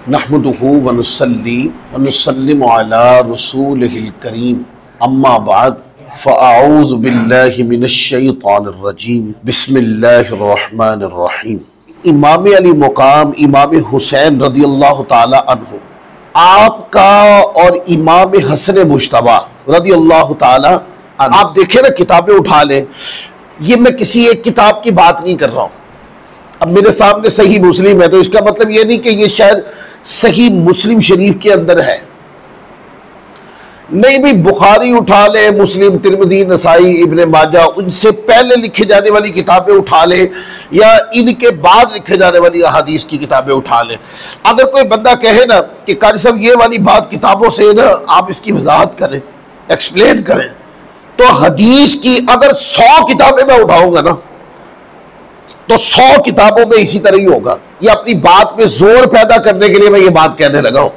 नहमदुहु व नुसल्ली व नुसल्लिमु अला रसूलिहिल करीम अम्मा बाद फ़अऊज़ु बिल्लाहि मिनश शैतानिर रजीम बिस्मिल्लाहिर रहमानिर रहीम। इमाम अली मुकाम इमाम हुसैन रदियल्लाहु ताला अन्हु आपका और इमाम हसन मुज्तबा रदियल्लाहु ताला अन्हु, आप देखें ना किताबें उठा लें, ये मैं किसी एक किताब की बात नहीं कर रहा हूँ। अब मेरे सामने सही मुस्लिम है तो इसका मतलब ये नहीं कि ये शायद सही मुस्लिम शरीफ के अंदर है, नहीं भी बुखारी उठा ले, मुस्लिम, तिरमिज़ी, नसाई, इब्ने माजा, उनसे पहले लिखे जाने वाली किताबें उठा ले या इनके बाद लिखे जाने वाली अहादीस की किताबें उठा ले। अगर कोई बंदा कहे ना कि कारी साहब ये वाली बात किताबों से ना आप इसकी वजाहत करें, एक्सप्लेन करें, तो हदीस की अगर 100 किताबें मैं उठाऊंगा ना तो 100 किताबों में इसी तरह ही होगा। ये अपनी बात में जोर पैदा करने के लिए मैं ये बात कहने लगा हूं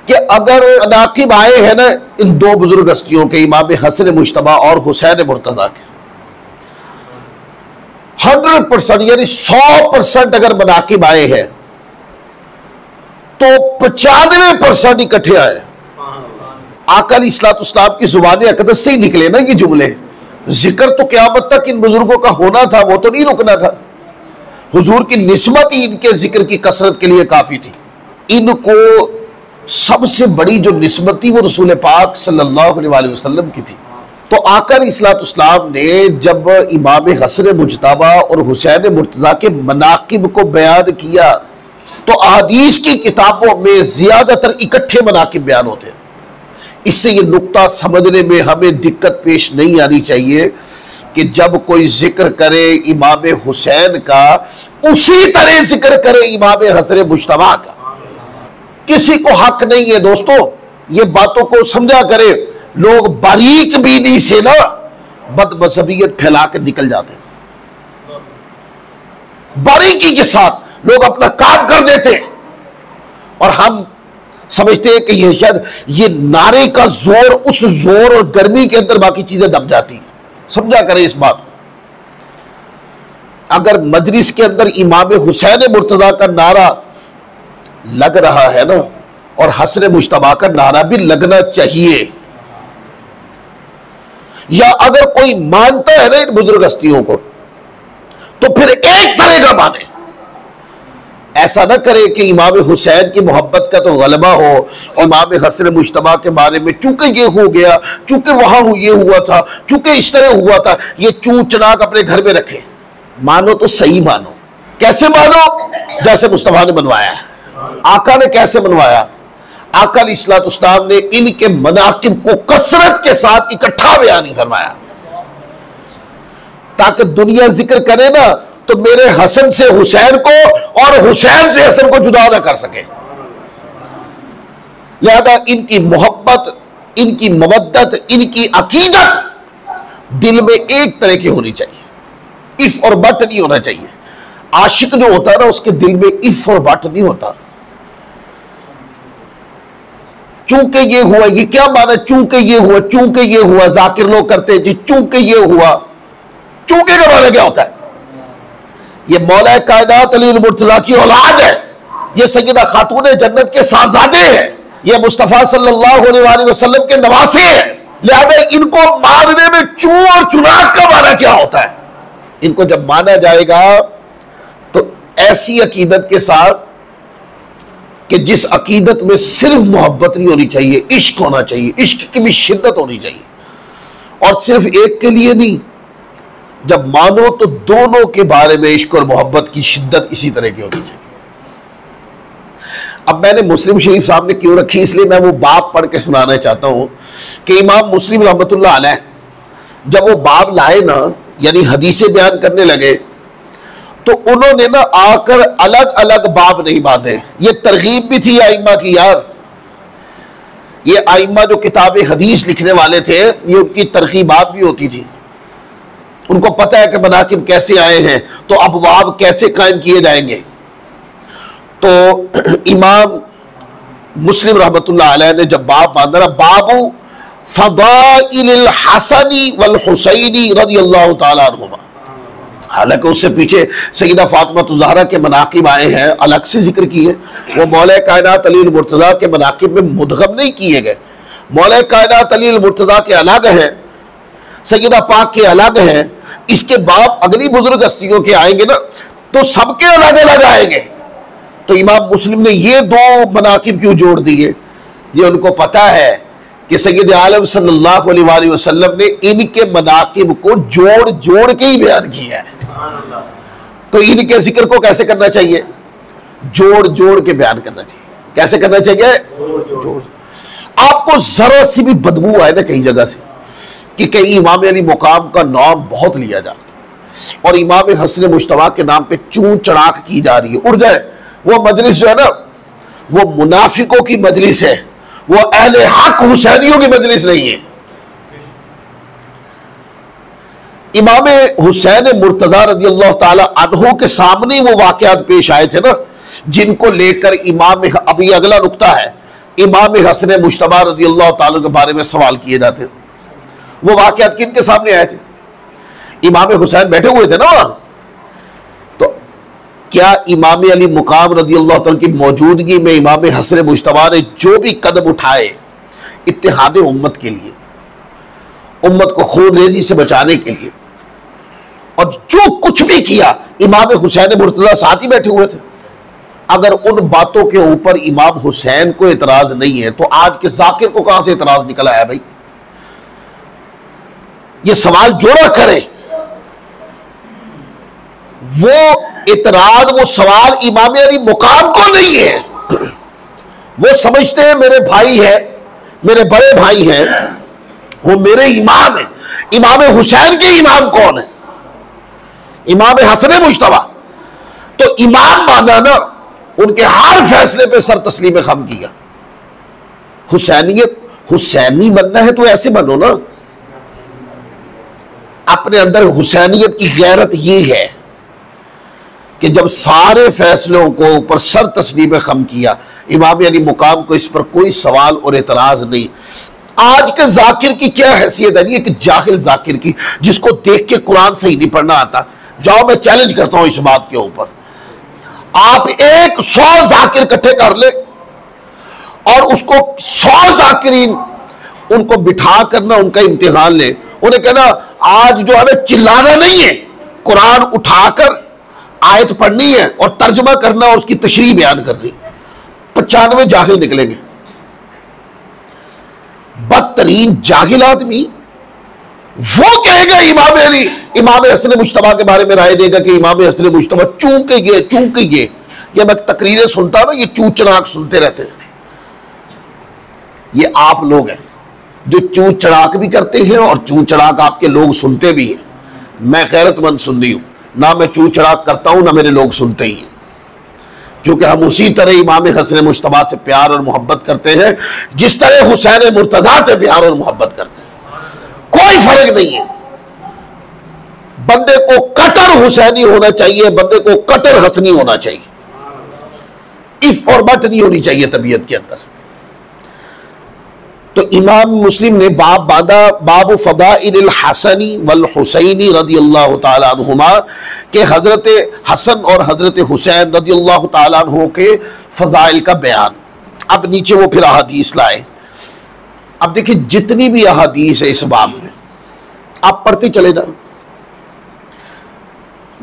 कि अगर नाकिब आए हैं ना इन दो बुजुर्ग हस्तियों के, इमाम हसन मुज्तबा और हुसैन मुर्तजा के, 100% यानी 100% अगर मनाकिब आए हैं तो 95% इकट्ठे आए। आका अलैहिस्सलाम की जुबान अक़दस से ही निकले ना ये जुमले। जिक्र तो क़यामत तक इन बुजुर्गों का होना था, वो तो नहीं रुकना था। हुजूर की निस्बत ही इनके जिक्र की कसरत के लिए काफी थी। इनको सबसे बड़ी जो निस्बत थी वो रसूल पाक सल्लल्लाहु अलैहि वसल्लम की थी। तो आका अलैहिस्सलाम ने जब इमाम हसन मुज्तबा और हुसैन मुर्तजा के मनाकिब को बयान किया तो अहादीस की किताबों में ज्यादातर इकट्ठे मनाकिब बयान होते हैं। इससे ये नुक्ता समझने में हमें दिक्कत पेश नहीं आनी चाहिए कि जब कोई जिक्र करे इमाम हुसैन का उसी तरह जिक्र करे इमाम हसन मुज्तबा का। किसी को हक नहीं है दोस्तों, ये बातों को समझा करे। लोग बारीक बीनी से ना बदमज़हबियत फैला कर निकल जाते हैं, बारीकी के साथ लोग अपना काम कर देते हैं और हम समझते हैं कि ये शायद ये नारे का जोर, उस जोर और गर्मी के अंदर बाकी चीजें दब जाती हैं। समझा करें इस बात को। अगर मजलिस के अंदर इमाम हुसैन मुर्तजा का नारा लग रहा है ना और हसन मुज्तबा का नारा भी लगना चाहिए, या अगर कोई मानता है ना इन बुजुर्ग हस्तियों को तो फिर एक तरह का माने। ऐसा ना करे कि इमाम हुसैन की मोहब्बत का तो गलबा हो और इमाम हसन मुज्तबा के बारे में चूंकि ये हो गया, चूंकि वहां ये हुआ था, चूंकि इस तरह हुआ था, ये चूं चनाक अपने घर में रखे। मानो तो सही मानो। कैसे मानो? जैसे मुस्तफा ने बनवाया है। आका ने कैसे बनवाया? आका अलैहिस्सलाम ने इनके मनाकिब को कसरत के साथ इकट्ठा बयान फरमाया ताकि दुनिया जिक्र करे ना तो मेरे हसन से हुसैन को और हुसैन से हसन को जुदा ना कर सके। लिहाजा इनकी मोहब्बत, इनकी मवद्दत, इनकी अकीदत दिल में एक तरह की होनी चाहिए, इफ और बट नहीं होना चाहिए। आशिक जो होता है ना उसके दिल में इफ और बट नहीं होता। चूंकि ये हुआ, ये क्या माना? चूंकि ये हुआ, चूंकि ये हुआ। जाकिर लोग करते जी चूंकि ये हुआ। चूंकि का माना क्या होता है? ये मौला कायनात अली मुर्तजा की औलाद है, ये सैयदा खातून जन्नत के साहबजादे हैं, ये मुस्तफा सल्लल्लाहु अलैहि वसल्लम के नवासे हैं। लिहाजा इनको मानने में चू और चुनाक का माना क्या होता है? इनको जब माना जाएगा तो ऐसी अकीदत के साथ कि जिस अकीदत में सिर्फ मोहब्बत नहीं होनी चाहिए, इश्क होना चाहिए, इश्क की भी शिद्दत होनी चाहिए, और सिर्फ एक के लिए नहीं। जब मानो तो दोनों के बारे में इश्क और मोहब्बत की शिद्दत इसी तरह की होनी चाहिए। अब मैंने मुस्लिम शरीफ सामने क्यों रखी, इसलिए मैं वो बाब पढ़ के सुनाना चाहता हूं कि इमाम मुस्लिम रहमतुल्लाह अलैह जब वो बाब लाए ना, यानी हदीसें बयान करने लगे, तो उन्होंने ना आकर अलग अलग बाब नहीं बांधे। ये तरगीब भी थी आइम्मा की यार। ये आइम्मा जो किताब हदीस लिखने वाले थे, ये उनकी तरगीबात भी होती थी। उनको पता है कि मनाकिब कैसे आए हैं तो अबवाब कैसे कायम किए जाएंगे। तो इमाम मुस्लिम रहमतुल्लाह अलैह ने जब बाब बांधा ना, बाबू फदाइल हसनी वल हुसैनी रज़ियल्लाहु ताला अन्हुमा, हालांकि उससे पीछे सैयदा फातिमा ज़हरा के मनाकिब आए हैं, अलग से जिक्र किए। वो मौला कायनात अली मुर्तज़ा के मनाकिब में मुदगम नहीं किए गए। मौला कायनात अली मुर्तज़ा के अलग हैं, सैयदा पाक के अलग हैं। इसके बाद अगली बुजुर्ग हस्तियों के आएंगे ना, तो सबके अलग अलग आएंगे। तो इमाम मुस्लिम ने ये दो मनाकिब क्यों जोड़ दिए? ये उनको पता है कि सैयद आलम सल्लल्लाहु अलैहि वसल्लम ने इनके मनाकिब को जोड़ जोड़ के ही बयान किया है। तो इनके जिक्र को कैसे करना चाहिए? जोड़ जोड़ के बयान करना चाहिए। कैसे करना चाहिए? जोड़। आपको जरा सी भी बदबू आए ना कई जगह से कि कहीं इमाम अली मुकाम का नाम बहुत लिया जा रहा है और इमाम हसन मुश्तबा के नाम पे चूं चढ़ाक की जा रही है, उड़ जाए। वो मजलिस जो है ना, वो मुनाफिकों की मजलिस है, वो अहले हक हुसैनियों की मजलिस नहीं है। इमाम हुसैन मुर्तजा रज़ी अल्लाह ताला अन्हु के सामने वो वाकयात पेश आए थे ना, जिनको लेकर इमाम, अभी अगला नुक्ता है, इमाम हसन मुश्तबा रज़ी अल्लाह ताला के बारे में सवाल किए जाते हैं। वो वाकयात किन के सामने आए थे? इमाम हुसैन बैठे हुए थे ना वहां। तो क्या इमाम अली मुकाम रज़ी अल्लाह ताला की मौजूदगी में इमाम हसन मुश्तबा ने जो भी कदम उठाए इत्तेहाद उम्मत के लिए, उम्मत को खून रेजी से बचाने के लिए, और जो कुछ भी किया, इमाम हुसैन मुर्तजा साथ ही बैठे हुए थे। अगर उन बातों के ऊपर इमाम हुसैन को एतराज नहीं है, तो आज के जाकिर को कहां से एतराज निकल आया भाई? ये सवाल जोड़ा करें। वो एतराज, वो सवाल इमाम अली मुकाम को नहीं है। वो समझते हैं मेरे भाई है, मेरे बड़े भाई हैं, वो मेरे इमाम है। इमाम हुसैन के इमाम कौन है? इमाम हसन मुश्तबा। तो इमाम माना ना, उनके हर फैसले पे सर तस्लीम खम किया। हुसैनियत, हुसैनी बनना है तो ऐसे बनो ना। अपने अंदर हुसैनियत की गैरत ये है कि जब सारे फैसलों को ऊपर सर तस्लीम खम किया, इमाम अली मुकाम को इस पर कोई सवाल और एतराज नहीं। आज के जाकिर की क्या हैसियत है? एक जाहिल जाकिर की, जिसको देख के कुरान सही नहीं पढ़ना आता। जाओ, मैं चैलेंज करता हूं इस बात के ऊपर, आप 100 जाकिर इकट्ठे कर ले और उसको 100 जाकिरीन उनको बिठा करना, उनका इम्तिहान ले। उन्हें कहना आज जो है ना चिल्लाना नहीं है, कुरान उठाकर आयत पढ़नी है और तर्जुमा करना और उसकी तशरीह बयान करनी। 95 जाहिल निकलेंगे। बदतरीन जाहिल आदमी वो कहेगा इमाम अली, इमाम हसन मुश्तबा के बारे में राय देगा कि इमाम हसन मुश्तबा चूक ये मैं तकरीरें सुनता हूं ना, ये चू चढ़ाक सुनते रहते हैं। ये आप लोग हैं जो चू चढ़ाक भी करते हैं और चू चढ़ाक आपके लोग सुनते भी हैं। मैं गैरतमंद सुन्नी हूं, ना मैं चू चढ़ाक करता हूं ना मेरे लोग सुनते ही हैं, क्योंकि हम उसी तरह इमाम हसन मुश्तबा से प्यार और मोहब्बत करते हैं जिस तरह हुसैन मुर्तजा से प्यार और मोहब्बत करते हैं। कोई फर्क नहीं है। बंदे को कटर हुसैनी होना चाहिए, बंदे को कटर हसनी होना चाहिए। इफ और बट नहीं होनी चाहिए तबीयत के अंदर। तो इमाम मुस्लिम ने बाब बांधा, बाब फदाइल हसनी वल हुसैनी रदियल्लाहु ताला अन्हुमा, के हजरत हसन और हजरत हुसैन रदियल्लाहु ताला अन्हु के फजाइल का बयान। अब नीचे वो फिर अहादीस लाए। अब देखिए, जितनी भी अहादीस है इस बाब में आप पढ़ते चले जाओ,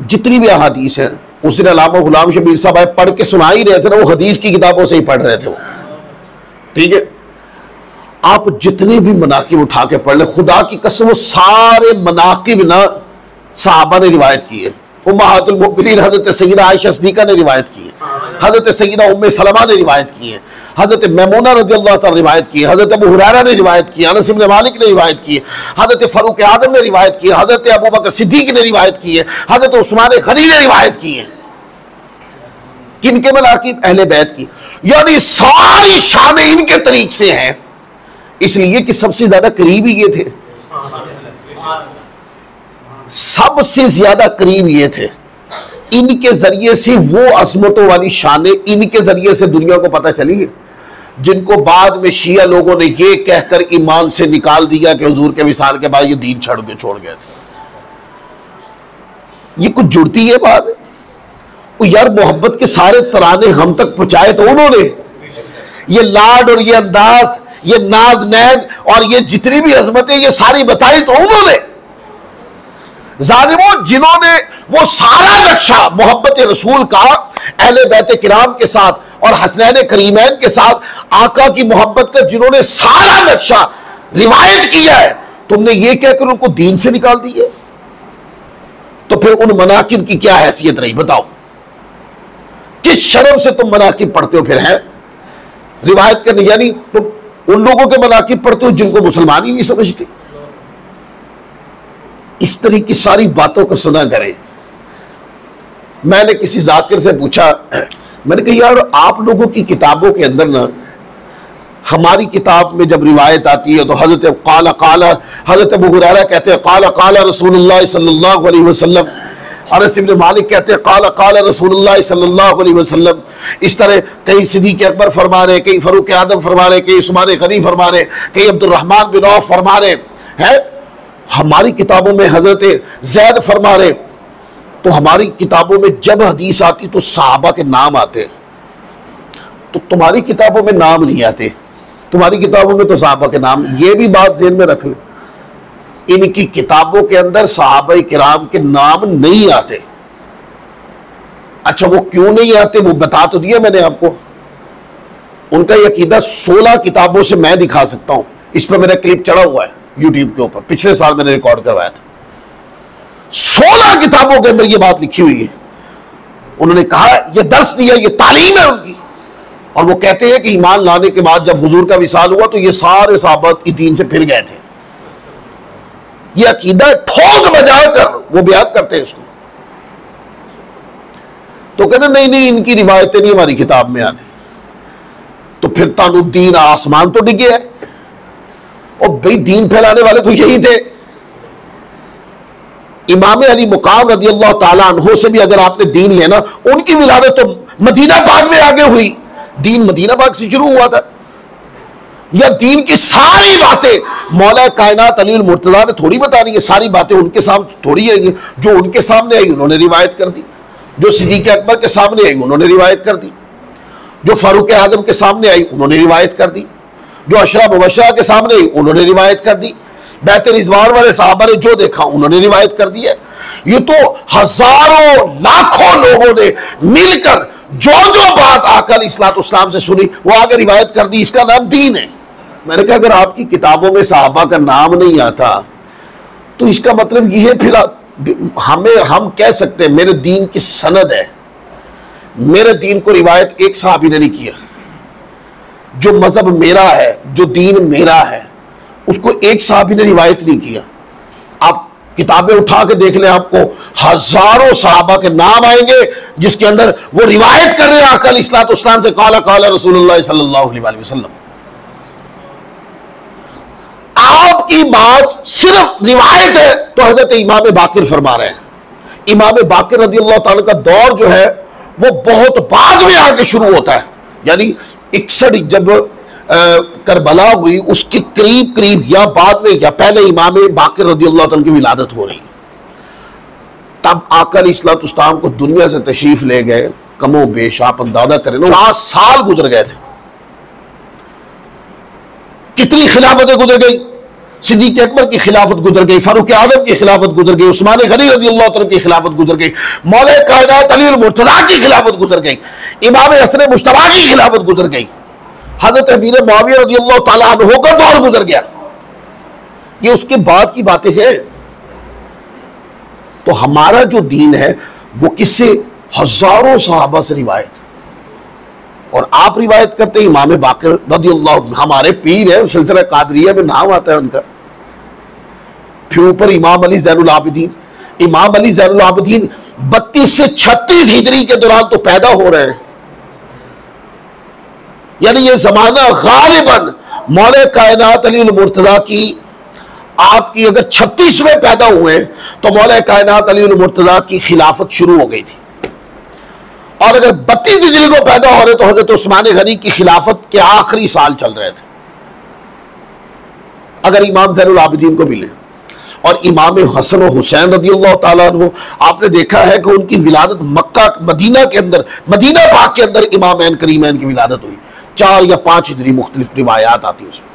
जितनी भी अहादीस है। उस दिन अल्लामा गुलाम शबीर साहब आए, पढ़ के सुना ही रहे थे ना, वो हदीस की किताबों से ही पढ़ रहे थे वो, ठीक है। आप जितने भी मनाकिब उठा के पढ़ ले, खुदा की कसम वो सारे मनाकिब ना सहाबा ने रिवायत की है। उम्महातुल मुमिनीन हजरत सैयदा आयशा सिद्दीका ने रिवायत की है, हजरत सैयदा उम्मे सलमा ने रिवायत की है, हजरत मैमूना रज़ियल्लाहु ताला रिवायत की है, हजरत अबू हुरैरा ने रिवायत की है, अनस इब्न मालिक ने रिवायत की है, हजरत फारूक आज़म ने रिवायत की है, हजरत अबू बकर सिद्दीक ने रिवायत की है, हजरत उस्मान गनी ने रिवायत की है। किनके मनाकिब? अहले बैत की। यानी सारी शानें इनके तरीक से हैं, इसलिए कि सबसे ज्यादा करीब ही ये थे, सबसे ज्यादा करीब ये थे। इनके जरिए से वो अजमतों वाली शानें इनके जरिए से दुनिया को पता चली है, जिनको बाद में शिया लोगों ने ये कहकर ईमान से निकाल दिया कि हुजूर के विसाल के बाद ये दीन छोड़ गए थे। ये कुछ जुड़ती है बात? वो यार मोहब्बत के सारे तराने हम तक पहुंचाए तो उन्होंने, ये लाड और ये अंदाज, ये नाज नैन और ये जितनी भी अजमतें ये सारी बताई तो उन्होंने। जालिमों, जिन्होंने वो सारा नक्शा मोहब्बत रसूल का अहले बैत किराम के साथ और हसनैन करीमैन के साथ आका की मोहब्बत का जिन्होंने सारा नक्शा रिवायत किया है, तुमने ये कहकर उनको दीन से निकाल दिया, तो फिर उन मनाकिब की क्या हैसियत रही बताओ? किस शर्म से तुम मनाकिब पढ़ते हो फिर? है रिवायत करने, यानी तुम उन लोगों के मनाकिब पढ़ते हो जिनको मुसलमान ही नहीं समझते। इस तरह की सारी बातों को सुना करें। मैंने किसी जाकिर से पूछा, मैंने कहा यार आप लोगों की किताबों के अंदर ना, हमारी किताब में जब रिवायत आती है तो हजरत हजरत अबू हुरैरा कहते हैं काला काला रसूलुल्लाह सल्लल्लाहु अलैहि वसल्लम, अनस इब्न मालिक कहते हैं काला काला रसूलुल्लाह सल्लल्लाहु अलैहि वसल्लम। इस तरह कहीं सिद्दीक़ अकबर फरमा रहे, कहीं फ़ारूक़ आज़म फरमा रहे, कहीं उस्मान गनी फरमा रहे, कहीं अब्दुर्रहमान बिन औफ फरमा रहे हैं। हमारी किताबों में हजरत ज़ैद फरमा रहे, तो हमारी किताबों में जब हदीस आती तो सहाबा के नाम आते, तो तुम्हारी किताबों में नाम नहीं आते, तुम्हारी किताबों में तो सहाबा के नाम। ये भी बात ज़हन में रख ले, इनकी किताबों के अंदर सहाबा किराम के नाम नहीं आते। अच्छा वो क्यों नहीं आते वो बता तो दिया मैंने आपको। उनका ये अकीदा 16 किताबों से मैं दिखा सकता हूं, इस पर मेरा क्लिप चढ़ा हुआ है यूट्यूब के ऊपर, पिछले साल मैंने रिकॉर्ड करवाया था। 16 किताबों के अंदर ये बात लिखी हुई है। उन्होंने कहा ये दर्स दिया, ये तालीम है उनकी। और वो कहते हैं कि ईमान लाने के बाद जब हुजूर का विसाल हुआ तो ये सारे सहाबा की दीन से फिर गए थे। ये अकीदा ठोक बजा कर वो बयान करते हैं उसको। तो कहते नहीं नहीं इनकी रिवायतें नहीं हमारी किताब में आती। तो फिर तानुद्दीन आसमान तो डिगे है। और भाई दीन फैलाने वाले तो यही थे। इमाम अली मुकाम रज़ी अल्लाह ताला अन्हु से भी अगर आपने दीन लेना, उनकी विलादत तो मदीना पाक में आगे हुई, दीन मदीना पाक से शुरू हुआ था। या दीन की सारी बातें मौला कायनात अली मुर्तज़ा ने थोड़ी बतानी है, सारी बातें उनके सामने थोड़ी आई, जो उनके सामने आई उन्होंने रिवायत कर दी, जो सिद्दीक़ अकबर के सामने आई उन्होंने रिवायत कर दी, जो फारूक आज़म के सामने आई उन्होंने रिवायत कर दी, जो अशरा मुबशरा के सामने आई उन्होंने रिवायत कर दी, बैत रिज़वान वाले साहबा ने जो देखा उन्होंने रिवायत कर दी है। ये तो हजारों लाखों लोगों ने मिलकर जो जो बात आका अलैहिस्सलाम से सुनी वो आगे रिवायत कर दी, इसका नाम दीन है। मैंने कहा अगर आपकी किताबों में साहबा का नाम नहीं आता तो इसका मतलब ये है फिर हम कह सकते हैं मेरे दीन की सनद है। मेरे दीन को रिवायत एक साहबी ने नहीं किया। जो मजहब मेरा है, जो दीन मेरा है, उसको एक साहबी ने रिवायत नहीं किया। आप किताबें उठा के देख लें, आपको हजारों सहाबा के नाम आएंगे जिसके अंदर वो रिवायत कर रहे हैं आका अलैहिस्सलाम से काला काला रसूलुल्लाह सल्लल्लाहु अलैहि वसल्लम। आपकी बात सिर्फ रिवायत है तो हजरत इमाम बाकिर फरमा रहे हैं। इमाम बाकिर रज़ी अल्लाह ताला का दौर जो है वो बहुत बाद में आके शुरू होता है, यानी 61 जब करबला हुई उसके करीब करीब या बाद में या पहले इमाम बाकिर रज़ी अल्लाह ताला की विलादत हो रही। तब आका अलैहिस्सलाम को दुनिया से तशरीफ ले गए, कमो बेश आप अंदाजा करें 5 साल गुजर गए थे। कितनी खिलाफतें गुजर गई, सिद्दीक़ अकबर की खिलाफत गुजर गई, फारूक आज़म की खिलाफत गुजर गई, उस्मान गनी रज़ी अल्लाह तआला की खिलाफत गुजर गई, मौला कायनात अली मुर्तज़ा की खिलाफत गुजर गई, इमाम हसन मुश्तबा की खिलाफत गुजर गई, हजरत अमीर मुआविया रज़ी अल्लाह तआला अन्हु का दौर गुजर गया। ये उसके बाद की बातें हैं। तो हमारा जो दीन है वो किससे? हजारों सहाबा से रिवायत। और आप रिवायत करते हैं इमाम बाकिर रज़ी अल्लाह, हमारे पीर है, सिलसिला कादरिया में नाम आता है उनका। फिर ऊपर इमाम अली ज़ैनुल आबिदीन। इमाम अली ज़ैनुल आबिदीन 32 से 36 हिजरी के दौरान तो पैदा हो रहे हैं, यानी ये जमाना गालिबन मौला कायनात अली मुर्तज़ा की, आपकी अगर 36 में पैदा हुए तो मौला कायनात अली मुर्तज़ा की खिलाफत शुरू हो गई थी। और अगर 32 हिजरी को पैदा हो रहे तो हजरत उस्मान गनी की खिलाफत के आखिरी साल चल रहे थे, अगर इमाम ज़ैनुल आबिदीन को मिले। और इमाम हसन और हुसैन रज़ियल्लाहु ताला अन्हु, आपने देखा है कि उनकी विलादत मक्का मदीना के अंदर, मदीना पाक के अंदर इमामैन करीमैन की विलादत हुई। 4 या 5 हिजरी मुख्तलिफ रिवायात आती उसमें।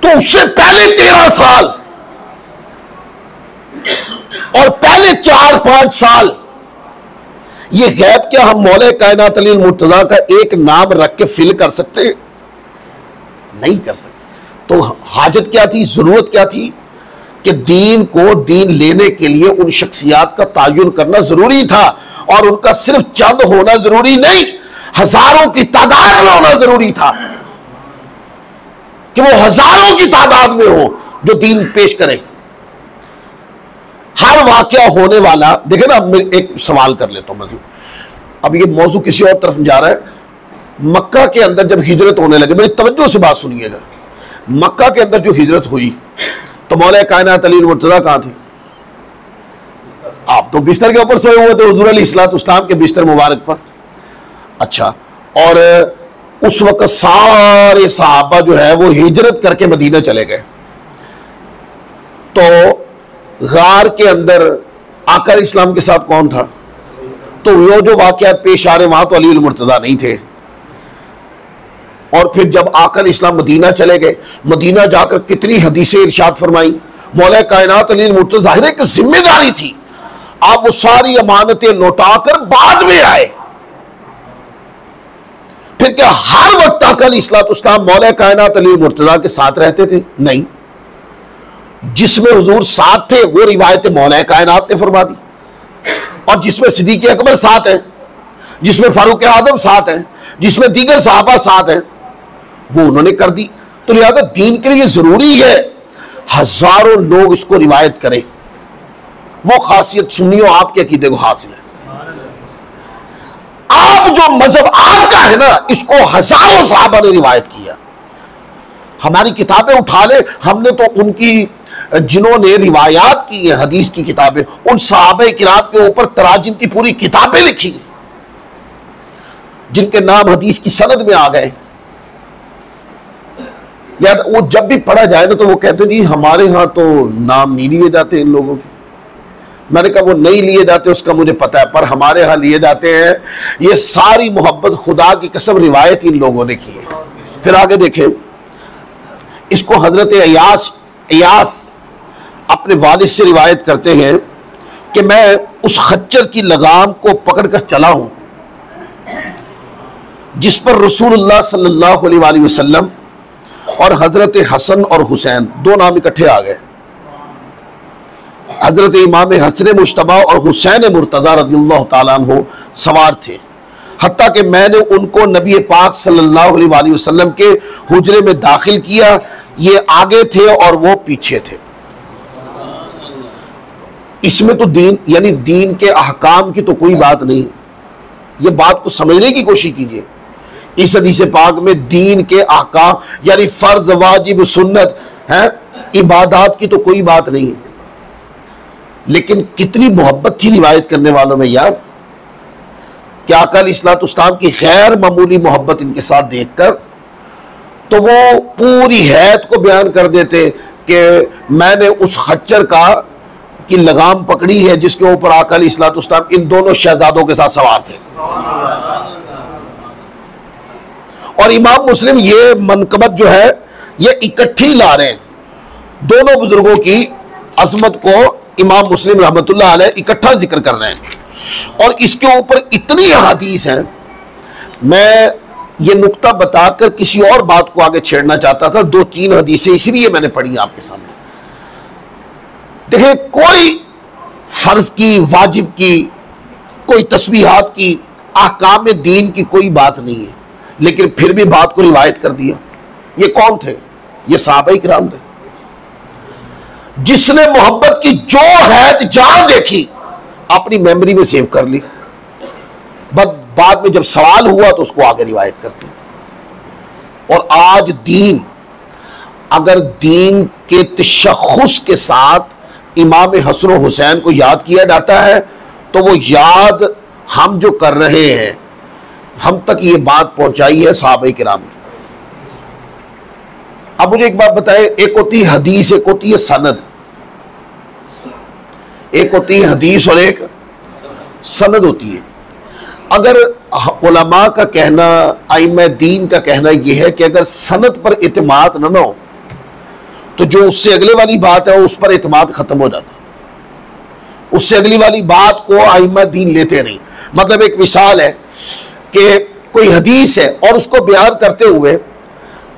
तो उससे पहले 13 साल और पहले 4-5 साल ये गैप क्या हम मौला कायनात अली मुर्तजा का एक नाम रख के फिल कर सकते? नहीं कर सकते। तो हाजत क्या थी, जरूरत क्या थी कि दीन को दीन लेने के लिए उन शख्सियात का तायुन करना जरूरी था, और उनका सिर्फ चंद होना जरूरी नहीं, हजारों की तादाद में होना जरूरी था, कि वो हजारों की तादाद में हो जो दीन पेश करे। हर वाकया होने वाला, देखे ना, अब मैं एक सवाल कर लेता हूं, मतलब अब ये मौजू किसी और तरफ जा रहा है। मक्का के अंदर जब हिजरत होने लगे, मेरी तवज्जो से बात सुनिएगा, मक्का के अंदर जो हिजरत हुई तो मौला कायनात अली मुर्तजा कहां थे? आप तो बिस्तर के ऊपर सोए हुए थे हुजूर अलैहिस्सलाम के बिस्तर मुबारक पर। अच्छा, और उस वक्त सारे सहाबा जो है वो हिजरत करके मदीना चले गए। तो गार के अंदर आका इस्लाम के साथ कौन था? तो वो जो वाकयात पेश आ रहे वहां तो अली मुर्तजा नहीं थे। और फिर जब आका इस्लाम मदीना चले गए, मदीना जाकर कितनी हदीसें इरशाद फरमाई। मौला कायनात अली मुर्तजा, जाहिर है कि जिम्मेदारी थी, आप वो सारी अमानतें लौटाकर बाद में आए। फिर क्या हर वक्त आका इस्लाम मौला कायनात अली मुर्तजा के साथ रहते थे? नहीं। जिसमें हुजूर साथ थे वो रिवायत मौला कायनात ने फरमा दी, और जिसमें सिद्दीक़ अकबर साथ है, जिसमें फारूक आदम साथ है, जिसमें दीगर सहाबा साथ हैं, वो उन्होंने कर दी। तो लिहाजा दीन के लिए जरूरी है हजारों लोग इसको रिवायत करें। वो खासियत सुन्नियों आपके अकीदे को हासिल है। आप जो मजहब आपका है ना, इसको हजारों सहाबा ने रिवायत किया। हमारी किताबें उठा ले, हमने तो उनकी जिन्होंने रिवायात की है हदीस की किताबें, उन सहाबा किराम के ऊपर तराजिम की पूरी किताबें लिखी, जिनके नाम हदीस की सनद में आ गए। या वो जब भी पढ़ा जाए ना तो वो कहते नहीं हमारे यहां तो नाम नहीं लिए जाते इन लोगों के। मैंने कहा वो नहीं लिए जाते उसका मुझे पता है, पर हमारे यहां लिए जाते हैं। ये सारी मोहब्बत खुदा की कसम रिवायत इन लोगों ने की है। फिर आगे देखें, इसको हजरत अयास अपने वालिद से रिवायत करते हैं कि मैं उस खच्चर की लगाम को पकड़कर चला हूं जिस पर रसूलुल्लाह सल्लल्लाहु अलैहि वसल्लम और हजरत हसन और हुसैन, दो नाम इकट्ठे आ गए, हजरत इमाम हसन मुश्तबा और हुसैन मुर्तजा रज़ियल्लाहु ताला अन्हु सवार थे। हत्ता कि मैंने उनको नबी पाक सल्लल्लाहु अलैहि वसल्लम के हुजरे में दाखिल किया। ये आगे थे और वो पीछे थे। इसमें तो दीन यानी दीन के अहकाम की तो कोई बात नहीं। ये बात को समझने की कोशिश कीजिए। इस हदीस पाक में दीन के अहकाम यानी फर्ज, वाजिब, सुन्नत है, इबादत की तो कोई बात नहीं है। लेकिन कितनी मोहब्बत थी रिवायत करने वालों में यार। क्या आका अलैहिस्सलाम की गैर मामूली मोहब्बत इनके साथ देखकर तो वो पूरी हैत को बयान कर देते कि मैंने उस खच्चर की लगाम पकड़ी है जिसके ऊपर आका अलैहिस्सलाम इन दोनों शहजादों के साथ सवार थे। और इमाम मुस्लिम ये मनकबत जो है ये इकट्ठी ला रहे हैं, दोनों बुजुर्गों की अजमत को इमाम मुस्लिम रहमतुल्लाह अलैह इकट्ठा जिक्र कर रहे हैं। और इसके ऊपर इतनी हदीस है, मैं ये नुक्ता बताकर किसी और बात को आगे छेड़ना चाहता था। 2-3 हदीसें इसलिए मैंने पढ़ी आपके सामने। देखिए, कोई फर्ज की, वाजिब की, कोई तस्बीहात की, अहकाम दीन की कोई बात नहीं है, लेकिन फिर भी बात को रिवायत कर दिया। ये कौन थे? ये सहाबा किराम थे। जिसने मोहब्बत की जो है जान देखी अपनी मेमोरी में सेव कर ली, बस बाद में जब सवाल हुआ तो उसको आगे रिवायत कर दी। और आज दीन, अगर दीन के तशख़्ख़ुस के साथ इमाम हसन और हुसैन को याद किया जाता है तो वो याद हम जो कर रहे हैं, हम तक ये बात पहुंचाई है सहाबा किराम ने। अब मुझे एक बात बताएं, एक होती है हदीस, एक होती है सनद। एक होती है हदीस और एक सनद होती है। अगर उलमा का कहना, आइम्मा दीन का कहना यह है कि अगर सनद पर इत्माद न हो तो जो उससे अगले वाली बात है उस पर इत्माद खत्म हो जाता, उससे अगली वाली बात को आइम्मा दीन लेते नहीं। मतलब एक मिसाल है कि कोई हदीस है और उसको बयान करते हुए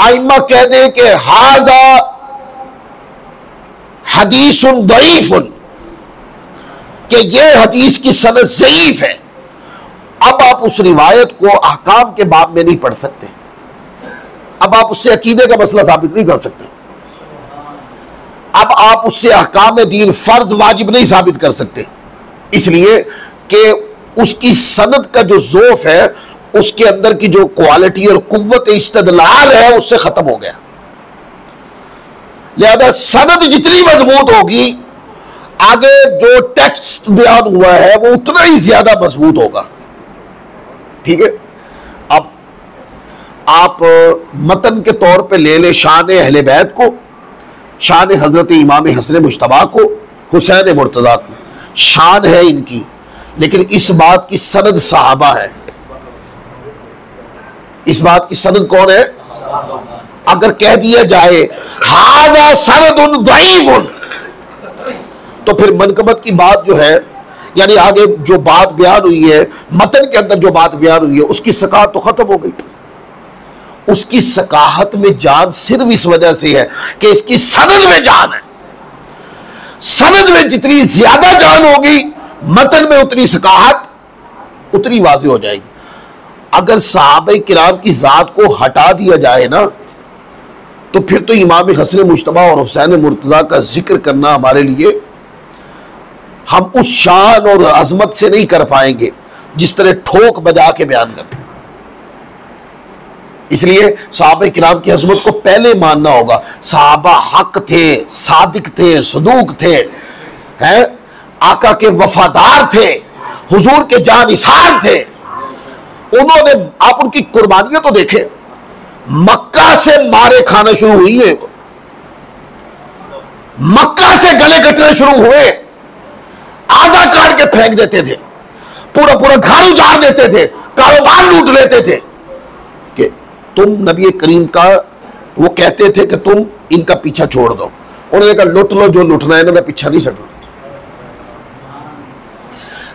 आइम्मा कह दे कि हाजा हदीसुन दईफुन, कि यह हदीस की सनद ज़ईफ है। अब आप उस रिवायत को अहकाम के बाब में नहीं पढ़ सकते, अब आप उससे अकीदे का मसला साबित नहीं कर सकते, अब आप उससे अहकाम दीन फर्ज वाजिब नहीं साबित कर सकते, इसलिए कि उसकी सनद का जो ज़ोफ है, उसके अंदर की जो क्वालिटी और कुव्वत इस्तदलाल है उससे खत्म हो गया। लिहाजा सनद जितनी मजबूत होगी, आगे जो टेक्स्ट बयान हुआ है वो उतना ही ज्यादा मजबूत होगा। ठीक है, अब आप मतन के तौर पे ले ले शान अहले बैत को, शान हजरत इमाम हसन मुश्तबा को, हुसैन मुर्तजा को, शान है इनकी, लेकिन इस बात की सनद सहाबा है। इस बात की सनद कौन है? अगर कह दिया जाए हाज़ा सनदुन दईफुन, तो फिर मनकबत की बात जो है, यानी आगे जो बात बयान हुई है, मतन के अंदर जो बात बयान हुई है, उसकी सकाहत तो खत्म हो गई। उसकी सकाहत में जान सिर्फ इस वजह से है कि इसकी सनद में जान है। सनद में जितनी ज्यादा जान होगी, मतन में उतनी सकाहत उतनी वाज़ेह हो जाएगी। अगर सहाबा किराम की जात को हटा दिया जाए ना, तो फिर तो इमाम हसन मुश्तबा और हुसैन मुर्तजा का जिक्र करना हमारे लिए, हम उस शान और अजमत से नहीं कर पाएंगे जिस तरह ठोक बजा के बयान करते हैं। इसलिए सहाबा किराम की अजमत को पहले मानना होगा। सहाबा हक थे, सादिक थे, सदूक थे, हैं, आका के वफादार थे, हुजूर के जानिसार थे। उन्होंने, आप उनकी कुर्बानियां तो देखे, मक्का से मारे खाना शुरू हुई है, मक्का से गले कटने शुरू हुए, आधा काट के फेंक देते थे, पूरा पूरा घर उजाड़ देते थे, कारोबार लूट लेते थे कि तुम नबी करीम का, वो कहते थे कि तुम इनका पीछा छोड़ दो। उन्होंने कहा लुट लो जो लुटना है, इन्होंने पीछा नहीं छड़ना।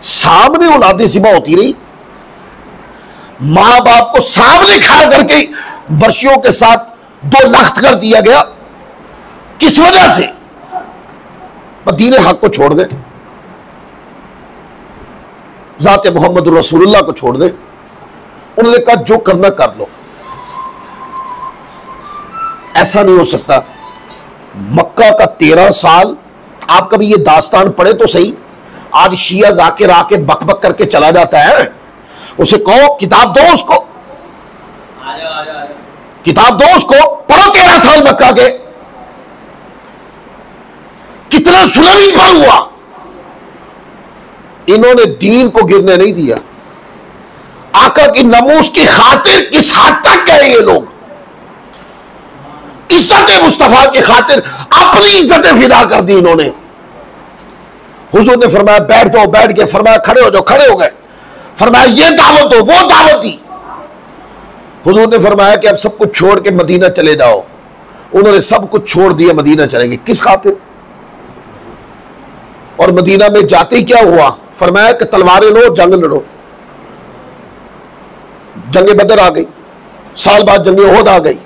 सामने औलादे सिबा होती रही, मां बाप को सामने खड़ा करके बर्शियों के साथ 2 लख्त कर दिया गया। किस वजह से? दीन हक को छोड़ दे, जाते मोहम्मद रसूलुल्लाह को छोड़ दे। उन्होंने कहा जो करना कर लो। ऐसा नहीं हो सकता। मक्का का 13 साल, आप कभी ये दास्तान पढ़े तो सही। आज शिया जाकिर आके बक बक करके चला जाता है, उसे कहो किताब दो, उसको किताब दो, उसको पढ़ो। 13 साल मक्का के, कितना सुलम इन पर हुआ। इन्होंने दीन को गिरने नहीं दिया। आका की नमूस की खातिर किस हद तक गए ये लोग। इज्जत मुस्तफा की खातिर अपनी इज्जतें फिदा कर दी इन्होंने। हुजूर ने फरमाया बैठ जाओ, बैठ गए। फरमाया खड़े हो जाओ, खड़े हो गए। फरमाया ये दावत दो, वो दावत दी। हुजूर ने फरमाया कि अब सब कुछ छोड़ के मदीना चले जाओ। उन्होंने सब कुछ छोड़ दिया, मदीना चलेंगे। किस खातिर? और मदीना में जाते ही क्या हुआ? फरमाया कि तलवारें लो, जंग लड़ो। जंग बदर आ गई, साल बाद जंग ओहद आ गई।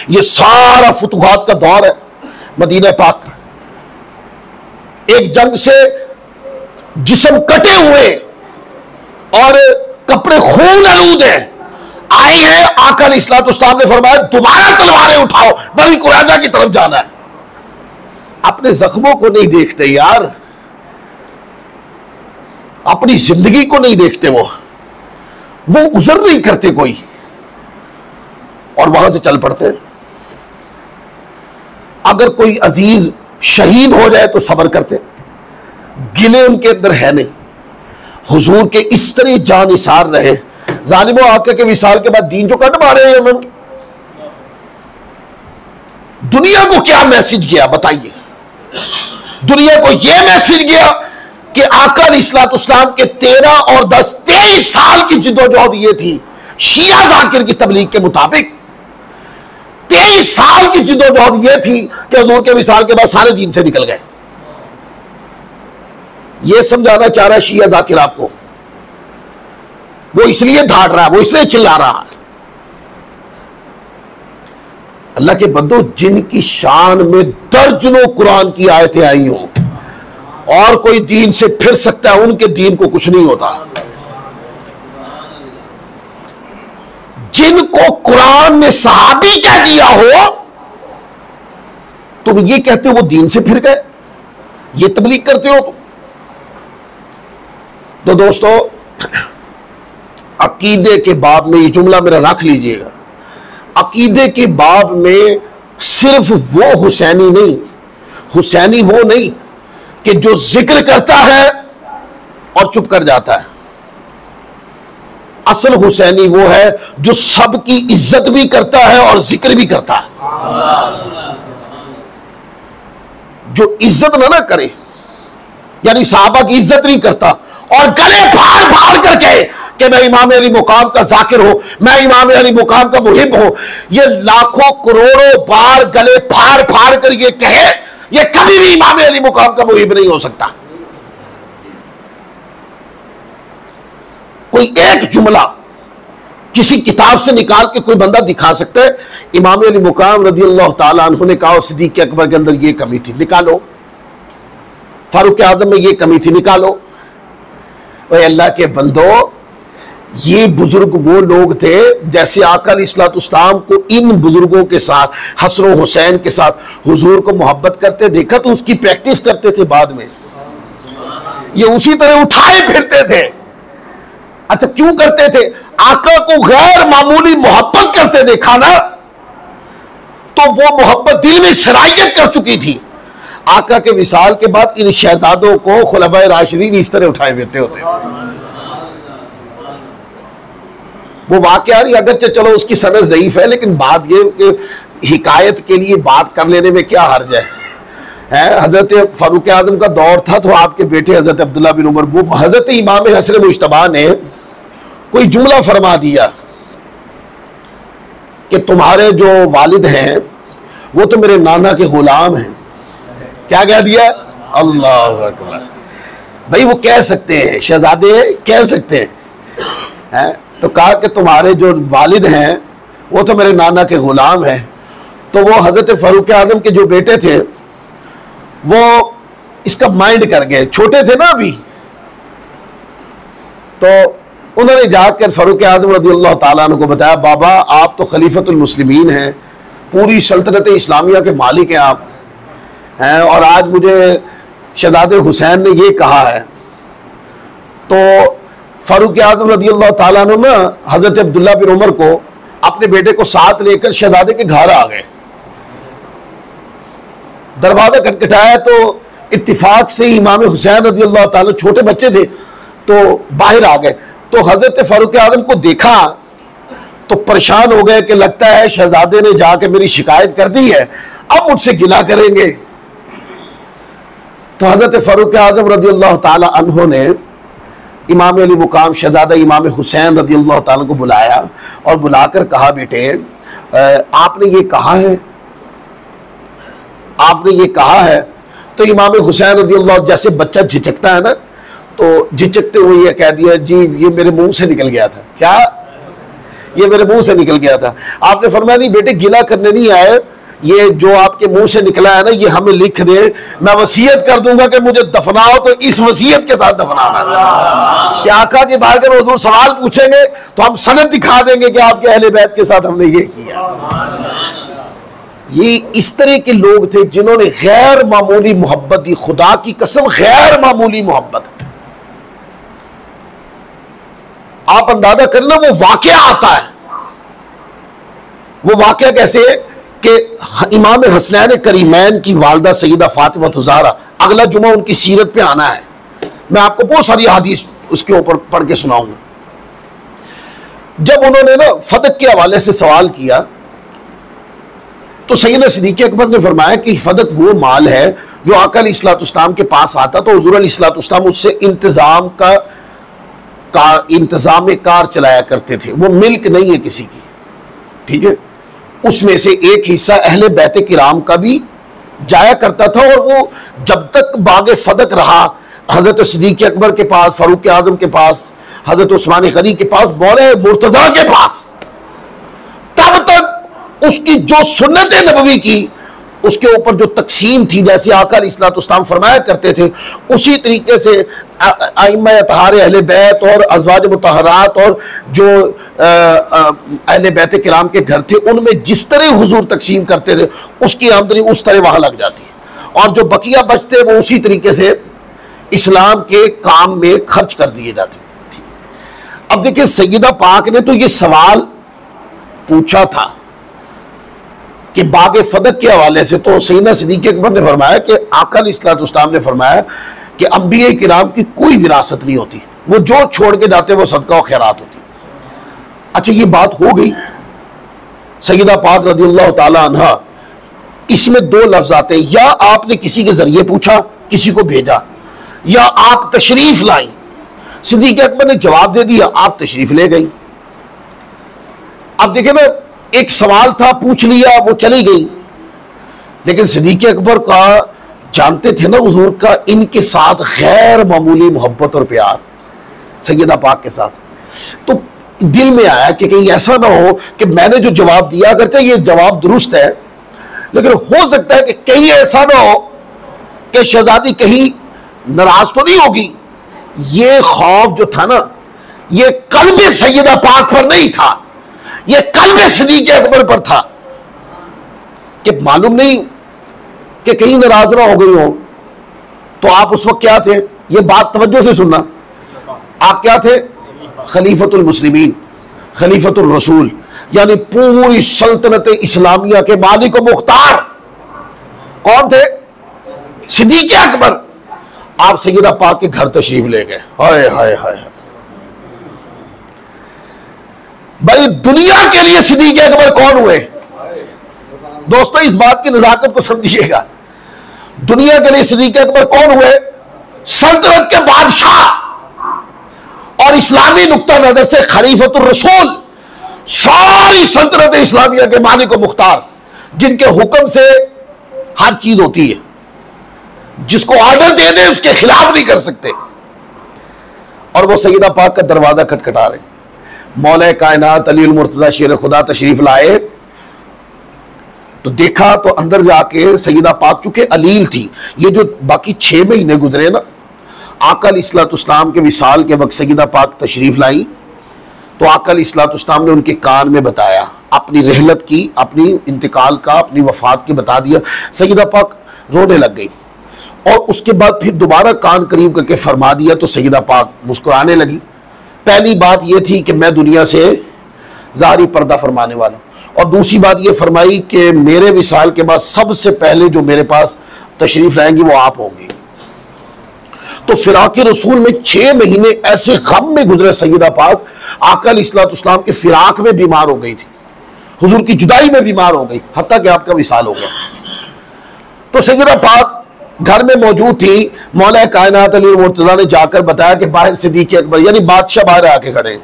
ये सारा फुतुहात का दौर है मदीना पाक। एक जंग से जिस्म कटे हुए और कपड़े खून आलूद हैं, आए हैं। आका अलैहिस्सलाम ने फरमाया दोबारा तलवारें उठाओ, बनी कुरैज़ा की तरफ जाना है। अपने जख्मों को नहीं देखते यार, अपनी जिंदगी को नहीं देखते। वो उज़र नहीं करते कोई, और वहां से चल पड़ते। अगर कोई अजीज शहीद हो जाए तो सब्र करते, गिले उनके अंदर है नहीं। हुजूर के इस तरह जानिसार रहे। जालिमों आके के विसाल के बाद दीन जो कट मारे हैं उन्होंने, दुनिया को क्या मैसेज गया बताइए? दुनिया को यह मैसेज गया कि आका अलैहिस्सलाम के 13 और 10 23 साल की जिद्दोजहद ये थी शिया जाकिर की तबलीग के मुताबिक। 23 साल की जिद्दोजहद ये थी कि हुजूर के विसाल के बाद सारे दीन से निकल गए। ये समझाना चाह रहा है शिया जाकिर आपको। वो इसलिए धाड़ रहा है, वो इसलिए चिल्ला रहा है। अल्लाह के बंदो, जिनकी शान में दर्जनों कुरान की आयतें आई हों और कोई दीन से फिर सकता है, उनके दीन को कुछ नहीं होता। जिनको कुरान ने सहाबी कह दिया हो, तुम ये कहते हो वो दीन से फिर गए, ये तबलीग करते हो। तो दोस्तों, अकीदे के बाब में ये जुमला मेरा रख लीजिएगा। अकीदे के बाब में सिर्फ वो हुसैनी नहीं, हुसैनी वो नहीं कि जो जिक्र करता है और चुप कर जाता है। असल हुसैनी वो है जो सबकी इज्जत भी करता है और जिक्र भी करता है। जो इज्जत ना करे, यानी सहाबा की इज्जत नहीं करता और गले फाड़ फाड़ करके कि मैं इमाम अली मुकाम का जाकिर हूं, मैं इमाम अली मुकाम का मुहिब हूं, ये लाखों करोड़ों बार गले फाड़ फाड़ कर ये कहे, ये कभी भी इमाम अली मुकाम का मुहिब नहीं हो सकता। कोई एक जुमला किसी किताब से निकाल के कोई बंदा दिखा सकता है इमाम अली मुकाम रज़ी अल्लाह ताला अन्हु ने कहा सिद्दीक़ अकबर के अंदर ये कमी थी, निकालो। फारूक आज़म में ये कमी थी, निकालो। ओए अल्लाह के बंदो, ये बुजुर्ग वो लोग थे जैसे आका अलैहिस्सलाम को इन बुजुर्गों के साथ, हसन हुसैन के साथ हुजूर को मोहब्बत करते देखा तो उसकी प्रैक्टिस करते थे। बाद में ये उसी तरह उठाए फिरते थे। अच्छा, क्यों करते थे? आका को गैर मामूली मोहब्बत करते देखा ना, तो वो मोहब्बत दिल में सरायत कर चुकी थी। आका के विसाल के बाद इन शहजादों को खुलफाए राशिदीन इस तरह उठाए फिरते होते। वो वाकया नहीं, अगरचे चलो उसकी सनद ज़ईफ है, लेकिन बात ये कि हिकायत के लिए बात कर लेने में क्या हर्ज है? हजरत फारूक आज़म का दौर था तो आपके बेटे हजरत अब्दुल्ला बिन उमर, वो हजरत इमाम हसन मुश्तबा ने कोई जुमला फरमा दिया कि तुम्हारे जो वालिद हैं वो तो मेरे नाना के गुलाम हैं। क्या कह दिया? अल्लाह अकबर। भाई वो कह सकते हैं, शहजादे कह सकते हैं, तो कहा कि तुम्हारे जो वालिद हैं वो तो मेरे नाना के गुलाम हैं। तो वो हजरत फारूक आज़म के जो बेटे थे वो इसका माइंड कर गए, छोटे थे ना अभी, तो उन्होंने जाकर फारूक आज़म रज़ियल्लाहु ताला अन्हु को बताया, बाबा आप तो खलीफतुल मुस्लिमीन हैं, पूरी सल्तनत इस्लामिया के मालिक हैं आप हैं, और आज मुझे शहजादे हुसैन ने ये कहा है। तो फारूक आज़म रज़ियल्लाहु ताला अन्हु ना हजरत अब्दुल्ला बिन उमर को अपने बेटे को साथ लेकर शहजादे के घर आ गए। दरवाजा खटखटाया तो इत्तिफाक से इमाम हुसैन रज़ियल्लाहु ताला, छोटे बच्चे थे तो बाहर आ गए। तो हजरत फारूक आज़म को देखा तो परेशान हो गए कि लगता है शहजादे ने जाके मेरी शिकायत कर दी है, अब मुझसे गिला करेंगे। तो हजरत फारूक आज़म रज़ियल्लाहु ताला अन्हु ने इमाम अली मुकाम शहजादा इमाम हुसैन रज़ियल्लाहु ताला को बुलाया और बुलाकर कहा, बेटे आपने ये कहा है, आपने ये कहा है। तो इमाम हुसैन रज़ियल्लाहु, जैसे बच्चा झिझकता है ना, तो झिझकते हुए ये कह दिया, जी ये मेरे मुंह से निकल गया था। क्या? ये मेरे मुंह से निकल गया था। आपने फरमाया, नहीं बेटे गिला करने नहीं आए, ये जो आपके मुंह से निकला है ना ये हमें लिख दे, मैं वसीयत कर दूंगा कि मुझे दफनाओ तो इस वसीयत के साथ दफनाना। कि आका के बारे में हुजूर सवाल पूछेंगे तो हम सनद दिखा देंगे कि आपके अहले बैत के साथ हमने ये किया। ये इस तरह के लोग थे जिन्होंने गैर मामूली मोहब्बत दी, खुदा की कसम गैर मामूली मोहब्बत। आप अंदाजा करना, वो वाकया आता है। वो वाकया कैसे है कि इमाम हसनैन करीमैन की वालदा सैयदा फातिमा ज़हरा, अगला जुमा उनकी सीरत पे आना है, मैं आपको बहुत सारी हदीस उसके ऊपर पढ़ के सुनाऊंगा। जब उन्होंने ना फतक के हवाले से सवाल किया तो सैयदना सिद्दीक़ अकबर ने फरमाया कि फदक वो माल है जो आका अलैहिस्सलाम के पास आता तो हुज़ूर अलैहिस्सलाम उससे इंतजाम कार चलाया करते थे। वो मिल्क नहीं है किसी की, ठीक है। उसमें से एक हिस्सा अहले बैत किराम का भी जाया करता था, और वो जब तक बागे फदक रहा हजरत सिद्दीक़ अकबर के पास, फारूक आज़म के पास, हजरत उस्मान गनी के पास, मौला मुर्तज़ा के पास, तब तक उसकी जो सुन्नत नबवी की उसके ऊपर जो तकसीम थी, जैसे आका अलैहिस्सलाम फरमाया करते थे, उसी तरीके से आइम्मा अतहार अहले बैत और अज़वाज मुतहरात और जो अहले बैत किराम के घर थे उनमें जिस तरह हुजूर तकसीम करते थे उसकी आमदनी उस तरह वहां लग जाती, और जो बकिया बचते वो उसी तरीके से इस्लाम के काम में खर्च कर दिए जाते। अब देखिए सैयदा पाक ने तो ये सवाल पूछा था कि बागे फदक के हवाले से, तो सैयदना सिद्दीक़ अकबर ने फरमाया कि आका अलैहिस्सलाम ने फरमाया कि अंबिया किराम की कोई विरासत नहीं होती, वो जो छोड़ के जाते वो सदका और खैरात होती। अच्छा ये बात हो गई। सैयदा पाक रज़ियल्लाहु ताला अन्हा, इसमें दो लफ्ज आते हैं, या आपने किसी के जरिए पूछा, किसी को भेजा, या आप तशरीफ लाई। सिद्दीक़ अकबर ने जवाब दे दिया, आप तशरीफ ले गई। अब देखे ना, एक सवाल था, पूछ लिया, वो चली गई, लेकिन सिद्दीक़ अकबर का जानते थे ना हुजूर का इनके साथ गैर मामूली मोहब्बत और प्यार सैयदा पाक के साथ। तो दिल में आया कि कहीं ऐसा ना हो कि मैंने जो जवाब दिया करते ये जवाब दुरुस्त है, लेकिन हो सकता है कि कहीं ऐसा ना हो कि शहजादी कहीं नाराज तो नहीं होगी। ये खौफ जो था ना, ये कल्ब सैयदा पाक पर नहीं था, ये कल्ब सिद्दीक़ अकबर पर था कि मालूम नहीं कि कहीं नाराज ना हो गई हो। तो आप उस वक्त क्या थे, ये बात तवज्जो से सुनना, आप क्या थे? खलीफतुल मुस्लिमीन, खलीफतुल रसूल, यानी पूरी सल्तनत इस्लामिया के मालिक व मुख्तार कौन थे? सिद्दीक़ अकबर। आप सैयदा पाक के घर तशरीफ ले गए। हाय हाय हाय, भाई दुनिया के लिए सिद्दीक़ अकबर कौन हुए? दोस्तों इस बात की नजाकत को समझिएगा, दुनिया के लिए सिद्दीक़ अकबर कौन हुए? सल्तनत के बादशाह और इस्लामी नुक्ता नजर से खलीफतुर रसूल, सारी सल्तनत इस्लामिया के मालिक व मुख्तार, जिनके हुक्म से हर चीज होती है, जिसको ऑर्डर दे दे उसके खिलाफ नहीं कर सकते। और वो सैयदा पाक का दरवाजा खटखटा रहे। मौला कायनात अली मुर्तजा शेर खुदा तशरीफ लाए तो देखा तो अंदर जाके सैयदा पाक चूंकि अलील थी, ये जो बाकी 6 महीने गुजरे ना आका अलैहिस्सलाम के विसाल के वक्त सैयदा पाक तशरीफ लाई, तो आका अलैहिस्सलाम ने उनके कान में बताया अपनी रहलत की, अपनी इंतकाल का, अपनी वफात की बता दिया। सैयदा पाक रोने लग गई और उसके बाद फिर दोबारा कान करीब करके फरमा दिया तो सैयदा पाक मुस्कुराने लगी। पहली बात यह थी कि मैं दुनिया से ज़ाहिरी पर्दा फरमाने वाला, और दूसरी बात यह फरमाई कि मेरे विसाल के बाद सबसे पहले जो मेरे पास तशरीफ लाएंगी वो आप होंगी। तो फिराक रसूल में 6 महीने ऐसे गम में गुजरे सैयदा पाक, आका अलैहिस्सलाम के फिराक में बीमार हो गई थी, हुजूर की जुदाई में बीमार हो गई, हत्ता कि आपका विसाल हो गया। तो सैयदा पाक घर में मौजूद थी। मौला कायनात अली मुर्तजा ने जाकर बताया कि बाहर सिद्दीक़ अकबर यानी बादशाह बाहर आके खड़े।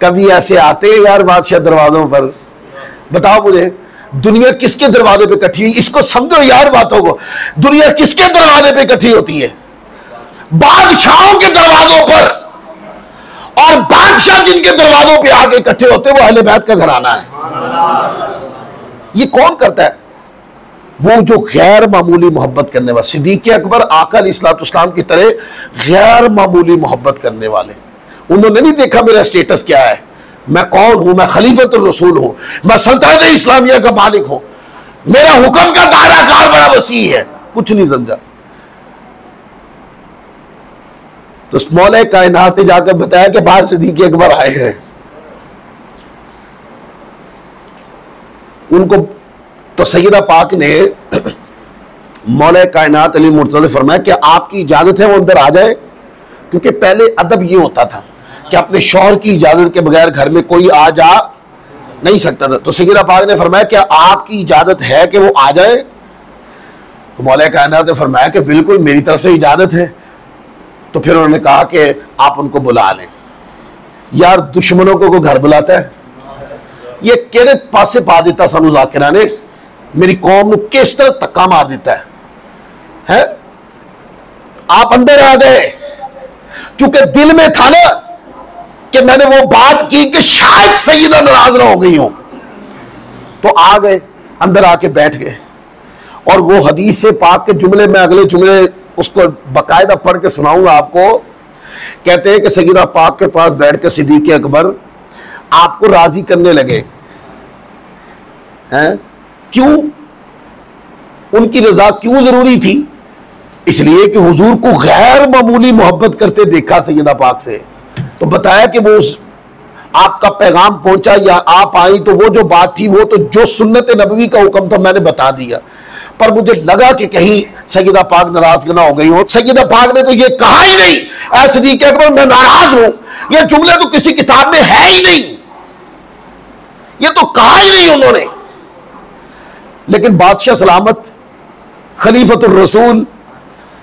कभी ऐसे आते हैं यार बादशाह दरवाजों पर? बताओ मुझे, दुनिया किसके दरवाजे पे इकट्ठी हुई? इसको समझो यार बातों को, दुनिया किसके दरवाजे पे इकट्ठी होती है? बादशाहों के दरवाजों पर, और बादशाह जिनके दरवाजों पे आके इकट्ठे होते हैं वो अहले बैत का घराना है। ये कौन करता है? वो जो गैर मामूली मोहब्बत करने वाले। सिद्दीक़ अकबर आका अलैहिस्सलाम की तरह गैर मामूली मोहब्बत करने वाले। उन्होंने नहीं देखा मेरा स्टेटस क्या है, मैं कौन हूं, मैं खलीफतुर रसूल हूं, मैं सल्तनत इस्लामिया का मालिक हूं, मेरा हुक्म का दायरा कार बड़ा वसी है, कुछ नहीं समझा। तो मौला कायनात ने जाकर बताया कि बाहर सिद्दीक़ अकबर आए हैं। उनको तो सैयदा पाक ने मौला कायनात अली मुर्तज़ा ने फरमाया कि आपकी इजाजत है वो अंदर आ जाए, क्योंकि पहले अदब ये होता था कि अपने शौहर की इजाजत के बगैर घर में कोई आ जा नहीं सकता था। तो सैयदा पाक ने फरमाया क्या आपकी इजाजत है कि वो आ जाए? तो मौला कायनात ने फरमाया कि बिल्कुल मेरी तरफ से इजाजत है। तो फिर उन्होंने कहा कि आप उनको बुला लें। यार दुश्मनों को घर बुलाता है? ये केड़े पासे पा दिता सानू ज़ाकिरा ने, मेरी कौम को किस तरह धक्का मार दिता है? आप अंदर आ गए, चूंकि दिल में था ना कि मैंने वो बात की कि शायद सैयदा नाराज ना हो गई हो, तो आ गए, अंदर आके बैठ गए। और वो हदीस से पाक के जुमले में अगले जुमले उसको बकायदा पढ़ के सुनाऊंगा आपको। कहते हैं कि सैयदा पाक के पास बैठ के सिद्दीक़ अकबर आपको राजी करने लगे हैं। क्यों? उनकी रजा क्यों जरूरी थी? इसलिए कि हुजूर को गैर मामूली मोहब्बत करते देखा सैयदा पाक से, तो बताया कि वो उस आपका पैगाम पहुंचा या आप आई तो वो जो बात थी, वो तो जो सुन्नत नबवी का हुक्म था मैंने बता दिया, पर मुझे लगा कि कहीं सैयदा पाक नाराज ना हो गई हो। सैयदा पाक ने तो ये कहा ही नहीं ऐ सिद्दीक़ अकबर मैं नाराज हूं, ये जुमले तो किसी किताब में है ही नहीं, ये तो कहा ही नहीं उन्होंने। लेकिन बादशाह सलामत, खलीफतुर रसूल,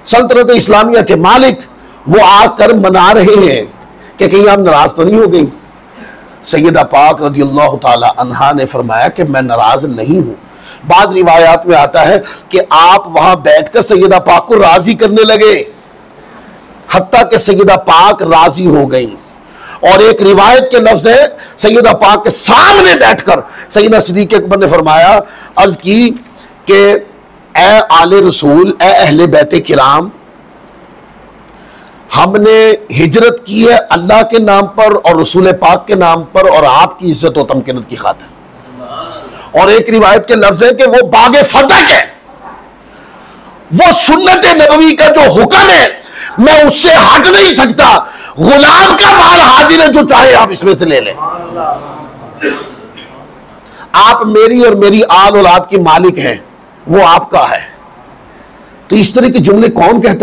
सल्तनत इस्लामिया के मालिक, वो आकर मना रहे हैं कि कहीं आप नाराज तो नहीं हो गई। सैयदा पाक रज़ियल्लाहु ताला अन्हा ने फरमाया कि मैं नाराज नहीं हूं। बाज़ रिवायात में आता है कि आप वहां बैठकर सैयदा पाक को राजी करने लगे, हत्ता कि सैयदा पाक राजी हो गई। और एक रिवायत के लफ्ज है सैयदा पाक के सामने बैठकर सैयदा सिद्दीक़ अकबर ने फरमाया, अर्ज की कि ए आले रसूल, ए अहले बैते किराम, हमने हिजरत की है अल्लाह के नाम पर और रसूल पाक के नाम पर और आपकी इज्जत और तमकीनत की खातिर। और एक रिवायत के लफ्ज है कि वो बागे फतह है, वो सुन्नत नबवी का जो हुक्म है मैं उससे हट नहीं सकता। गुलाम का माल हाजिर है, जो चाहे आप इसमें से ले लें। आप मेरी और मेरी आल औलाद की मालिक हैं, वो आपका है। तो इस तरह के जुमले कौन कहता है?